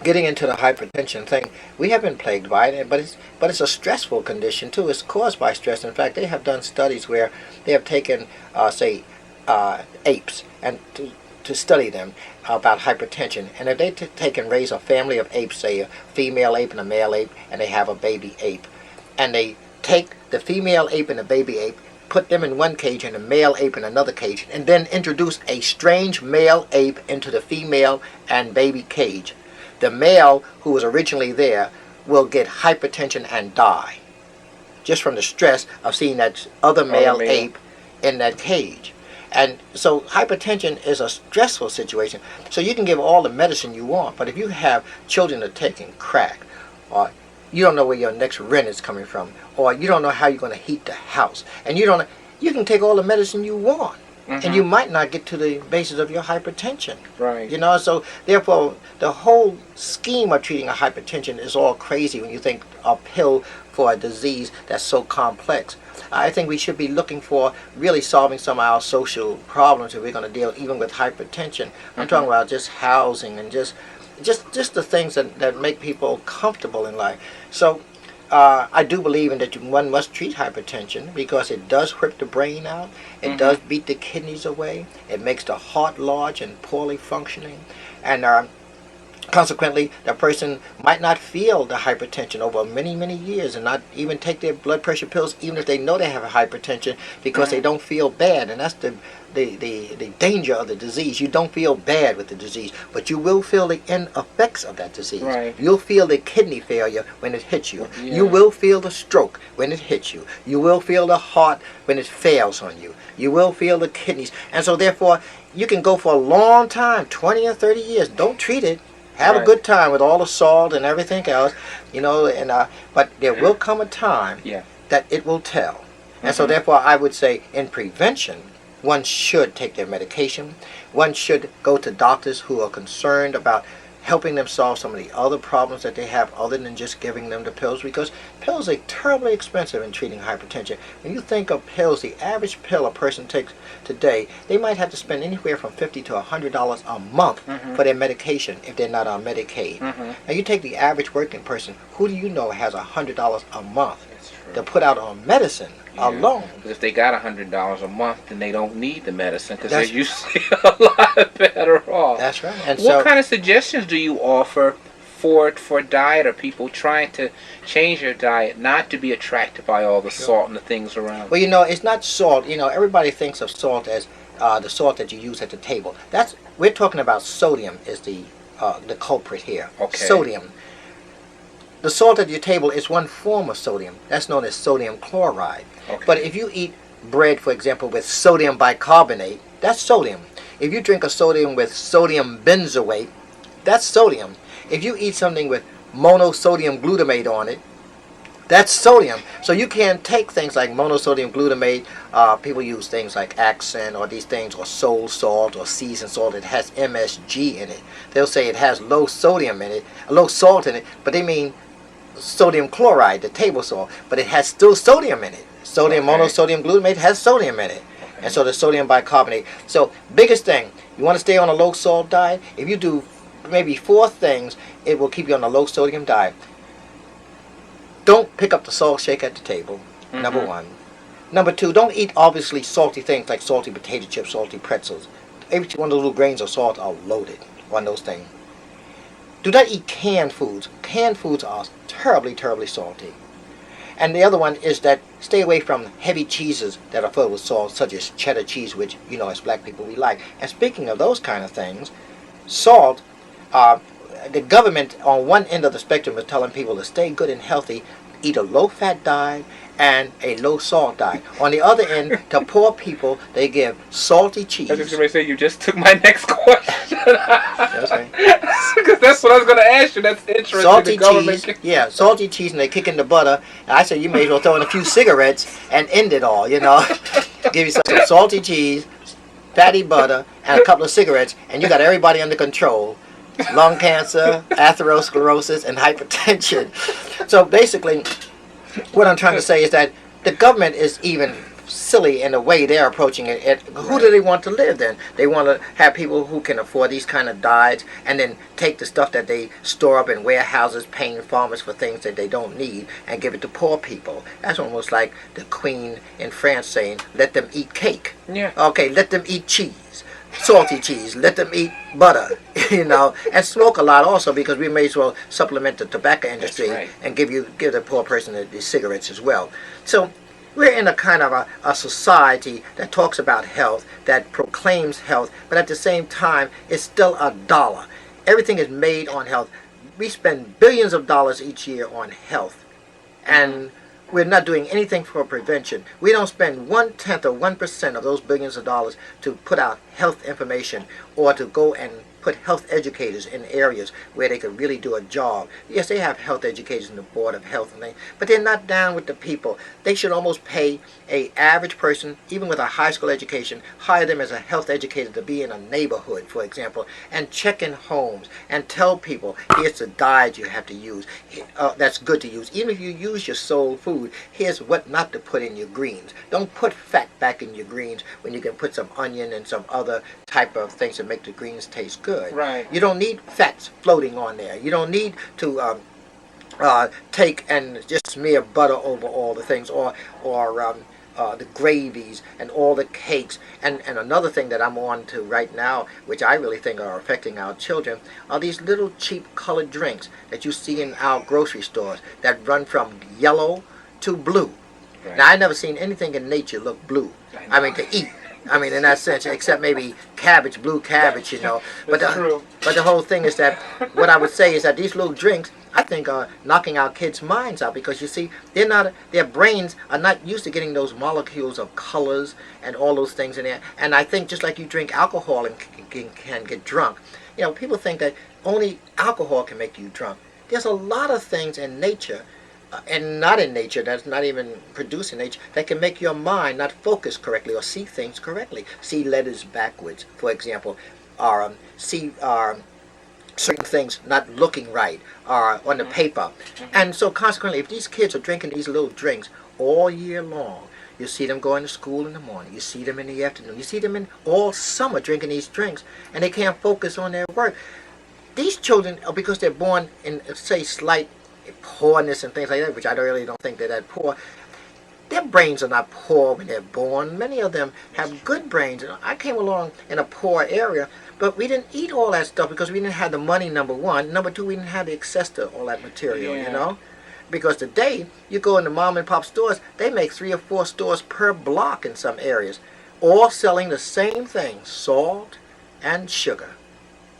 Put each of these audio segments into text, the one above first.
getting into the hypertension thing, we have been plagued by it, but it's a stressful condition too. It's caused by stress. In fact, they have done studies where they have taken, say, apes and to study them about hypertension. And if they take and raise a family of apes, say a female ape and a male ape, and they have a baby ape, and they take the female ape and the baby ape, put them in one cage and the male ape in another cage, and then introduce a strange male ape into the female and baby cage, the male who was originally there will get hypertension and die just from the stress of seeing that other male ape in that cage. And so hypertension is a stressful situation. So you can give all the medicine you want, but if you have children that are taking crack, or you don't know where your next rent is coming from, or you don't know how you're going to heat the house, and you can take all the medicine you want, and you might not get to the basis of your hypertension. Right. So therefore, the whole scheme of treating a hypertension is all crazy when you think a pill for a disease that's so complex. I think we should be looking for really solving some of our social problems if we're going to deal even with hypertension. I'm talking about just housing and just the things that make people comfortable in life. So I do believe in that one must treat hypertension because it does whip the brain out. It does beat the kidneys away. It makes the heart large and poorly functioning. And consequently, the person might not feel the hypertension over many, many years and not even take their blood pressure pills even if they know they have a hypertension because they don't feel bad. And that's the danger of the disease. You don't feel bad with the disease, but you will feel the end effects of that disease. Right. You'll feel the kidney failure when it hits you. Yeah. You will feel the stroke when it hits you. You will feel the heart when it fails on you. You will feel the kidneys. And so therefore, you can go for a long time, 20 or 30 years. Don't treat it. Have a good time with all the salt and everything else, but there will come a time that it will tell. And so therefore I would say in prevention, one should take their medication. One should go to doctors who are concerned about helping them solve some of the other problems that they have other than just giving them the pills, because pills are terribly expensive in treating hypertension. When you think of pills, the average pill a person takes today, they might have to spend anywhere from $50 to $100 a month for their medication if they're not on Medicaid. Now you take the average working person, who do you know has $100 a month to put out on medicine alone? If they got $100 a month, then they don't need the medicine because they're usually a lot better off. That's right. And what kind of suggestions do you offer for diet, or people trying to change their diet not to be attracted by all the salt and the things around? Well, it's not salt. Everybody thinks of salt as the salt that you use at the table. We're talking about sodium is the culprit here. Okay. Sodium. The salt at your table is one form of sodium. That's known as sodium chloride. Okay. But if you eat bread, for example, with sodium bicarbonate, that's sodium. If you drink a sodium with sodium benzoate, that's sodium. If you eat something with monosodium glutamate on it, that's sodium. So you can't take things like monosodium glutamate. People use things like Accent or these things, or Soul salt or seasoned salt. It has MSG in it. They'll say it has low sodium in it, low salt in it, but they mean sodium chloride, the table salt, but it has still sodium in it. Sodium monosodium glutamate has sodium in it. And so the sodium bicarbonate. So biggest thing, you want to stay on a low salt diet. If you do maybe 4 things, it will keep you on a low sodium diet. Don't pick up the salt shake at the table, number 1. Number 2, don't eat obviously salty things like salty potato chips, salty pretzels. Every one of those little grains of salt are loaded on those things. Do not eat canned foods. Canned foods are terribly, terribly salty. And the other one is that stay away from heavy cheeses that are filled with salt, such as cheddar cheese, which, as black people, we like. And speaking of those kind of things, salt, the government on one end of the spectrum is telling people to stay good and healthy, eat a low-fat diet and a low-salt diet. On the other end, to poor people, they give salty cheese. I was just going to say, you just took my next question. Okay. Because that's what I was going to ask you. That's interesting. Salty cheese, salty cheese, and they kick in the butter. And I said, you may as well throw in a few cigarettes and end it all, Give yourself some salty cheese, fatty butter, and a couple of cigarettes, and you got everybody under control. Lung cancer, atherosclerosis, and hypertension. So basically, what I'm trying to say is that the government is even silly in the way they're approaching it. Who do they want to live then? They want to have people who can afford these kind of diets and then take the stuff that they store up in warehouses, paying farmers for things that they don't need, and give it to poor people. That's almost like the Queen in France saying, let them eat cake. Yeah. Okay, let them eat cheese. Salty cheese, let them eat butter, and smoke a lot also, because we may as well supplement the tobacco industry. That's right. And give the poor person the cigarettes as well. So we're in a kind of a society that talks about health, that proclaims health, but at the same time, it's still a dollar. Everything is made on health. We spend billions of dollars each year on health, and we're not doing anything for prevention. We don't spend 1/10 or 1% of those billions of dollars to put out health information, or to go and put health educators in areas where they could really do a job. Yes, they have health educators in the Board of Health and things, but they're not down with the people. They should almost pay a average person, even with a high school education, hire them as a health educator to be in a neighborhood, for example, and check in homes and tell people, here's the diet you have to use. That's good to use. Even if you use your soul food, here's what not to put in your greens. Don't put fat back in your greens when you can put some onion and some other type of things that make the greens taste good. Right. You don't need fats floating on there. You don't need to take and just smear butter over all the things, or the gravies and all the cakes. And another thing that I'm on to right now, which I really think are affecting our children, are these little cheap colored drinks that you see in our grocery stores that run from yellow to blue. Right. Now, I've never seen anything in nature look blue. I mean, to eat. I mean, in that sense, except maybe cabbage, blue cabbage, But the whole thing is that, what I would say is that these little drinks, I think, are knocking our kids' minds out, because you see, their brains are not used to getting those molecules of colors and all those things in there. And I think just like you drink alcohol and can get drunk, people think that only alcohol can make you drunk. There's a lot of things in nature, and not in nature, that's not even produced in nature, that can make your mind not focus correctly or see things correctly. See letters backwards, for example, or see certain things not looking right on the paper. And so consequently, if these kids are drinking these little drinks all year long, you see them going to school in the morning, you see them in the afternoon, you see them in all summer drinking these drinks, and they can't focus on their work. These children, because they're born in, say, slight poorness and things like that, which I really don't think they're that poor, their brains are not poor when they're born. Many of them have good brains. I came along in a poor area, but we didn't eat all that stuff because we didn't have the money, number one. Number two, we didn't have the access to all that material, Because today, you go into mom and pop stores, they make 3 or 4 stores per block in some areas, all selling the same thing, salt and sugar.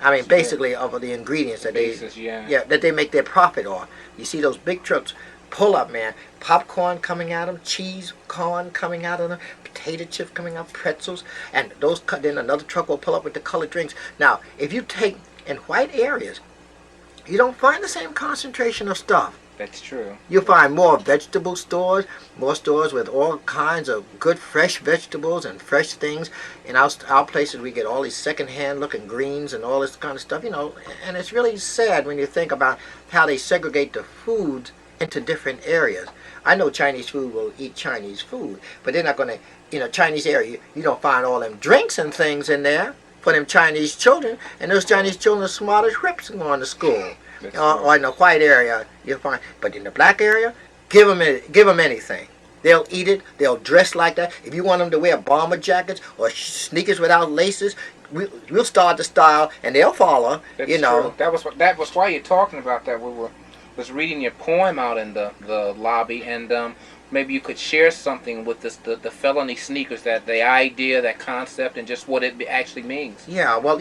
I mean, basically, of the ingredients that that they make their profit on. You see those big trucks pull up, man. Popcorn coming out of them, cheese, corn coming out of them, potato chips coming out, pretzels, and then another truck will pull up with the colored drinks. Now, if you take in white areas, you don't find the same concentration of stuff. That's true. You'll find more vegetable stores, more stores with all kinds of good fresh vegetables and fresh things. In our places, we get all these second-hand looking greens and all this kind of stuff, and it's really sad when you think about how they segregate the food into different areas. I know Chinese food will eat Chinese food, but they're not going to, Chinese area, you don't find all them drinks and things in there for them Chinese children, and those Chinese children are smart as whips going to school. Or in the white area, you'll find. But in the black area, give them anything. They'll eat it. They'll dress like that. If you want them to wear bomber jackets or sneakers without laces, we'll start the style, and they'll follow. That's true. That was why you're talking about that. We was reading your poem out in the lobby, and maybe you could share something with this the felony sneakers, the idea, that concept, and just what it actually means. Yeah. Well,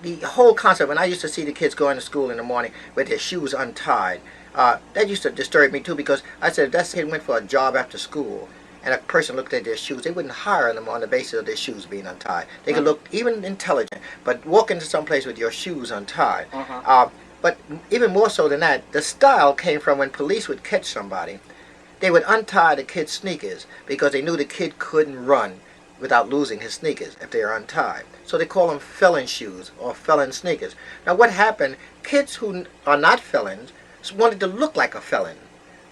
the whole concept, when I used to see the kids going to school in the morning with their shoes untied, that used to disturb me too, because I said, if that kid went for a job after school and a person looked at their shoes, they wouldn't hire them on the basis of their shoes being untied. They could look even intelligent, but walk into some place with your shoes untied. But even more so than that, the style came from when police would catch somebody. They would untie the kid's sneakers because they knew the kid couldn't run without losing his sneakers if they are untied. So they call them felon shoes or felon sneakers. Now what happened, kids who are not felons wanted to look like a felon.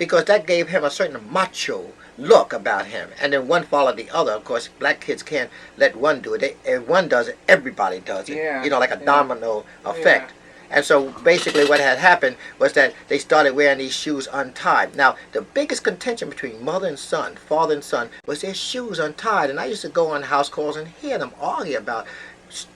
because that gave him a certain macho look about him. And then one followed the other. Of course, black kids can't let one do it. If one does it, everybody does it. Yeah. You know, like a Yeah. domino effect. And so basically what had happened was that they started wearing these shoes untied. Now, the biggest contention between mother and son, father and son, was their shoes untied. And I used to go on house calls and hear them argue about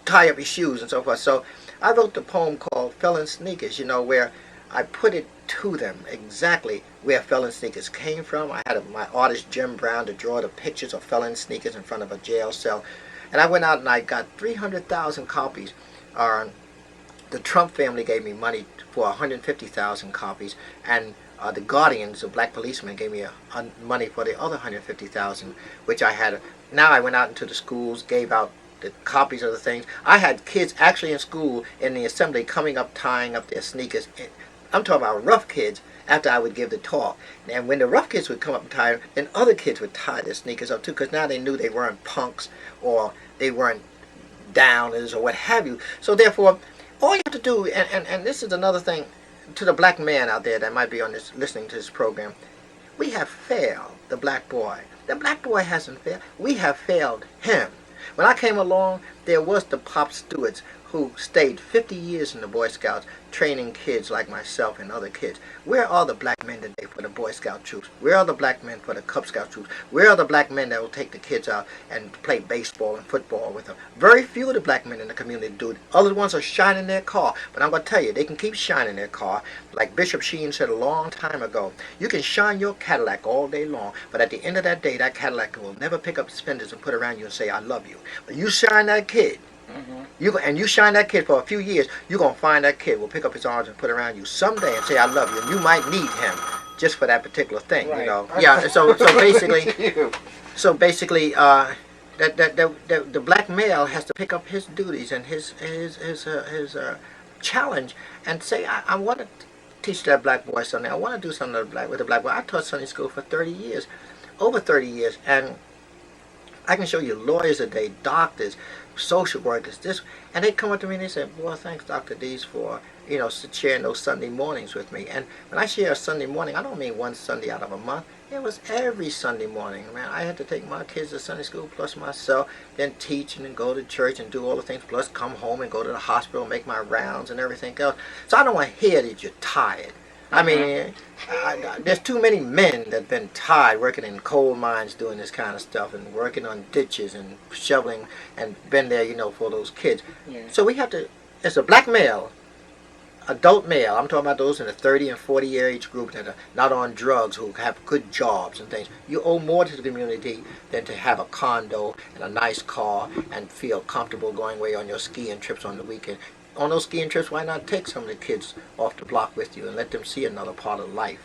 tie up your shoes and so forth. So I wrote the poem called Felon Sneakers, you know, where I put it to them exactly where felon sneakers came from. I had my artist Jim Brown to draw the pictures of felon sneakers in front of a jail cell. And I went out and I got 300,000 copies. The Trump family gave me money for 150,000 copies, and the Guardians, the black policemen, gave me money for the other 150,000, which I had. Now I went out into the schools, gave out the copies of the things. I had kids actually in school in the assembly coming up, tying up their sneakers. I'm talking about rough kids after I would give the talk. And when the rough kids would come up and tie them, then other kids would tie their sneakers up too, because now they knew they weren't punks or they weren't downers or what have you. So therefore, all you have to do, and this is another thing to the black man out there that might be on this listening to this program, we have failed the black boy. The black boy hasn't failed. We have failed him. When I came along, there was the Pop Stewards who stayed 50 years in the Boy Scouts training kids like myself and other kids. Where are the black men today for the Boy Scout troops? Where are the black men for the Cub Scout troops? Where are the black men that will take the kids out and play baseball and football with them? Very few of the black men in the community do it. Other ones are shining their car. But I'm going to tell you, they can keep shining their car. Like Bishop Sheen said a long time ago, you can shine your Cadillac all day long, but at the end of that day, that Cadillac will never pick up suspenders and put around you and say, I love you. But you shine that kid, you shine that kid for a few years, you're going to find that kid will pick up his arms and put around you someday and say, I love you. And you might need him just for that particular thing, Right. you know. Yeah, so basically, the black male has to pick up his duties and his challenge and say, I want to teach that black boy something. I want to do something with the black boy. I taught Sunday school for 30 years, over 30 years, and I can show you lawyers today, doctors, social workers, and they come up to me and they say, boy, thanks Dr. Deas for, sharing those Sunday mornings with me. And when I share a Sunday morning, I don't mean one Sunday out of a month. It was every Sunday morning. Man, I had to take my kids to Sunday school plus myself, then teach and then go to church and do all the things, plus come home and go to the hospital, make my rounds and everything else. So I don't want to hear that you're tired. I mean, there's too many men that have been tired working in coal mines doing this kind of stuff and working on ditches and shoveling and been there, for those kids. Yeah. So we have to, as a black male, adult male, I'm talking about those in the 30 and 40 year age group that are not on drugs, who have good jobs and things. You owe more to the community than to have a condo and a nice car and feel comfortable going away on your skiing trips on the weekend. On those skiing trips, why not take some of the kids off the block with you and let them see another part of life?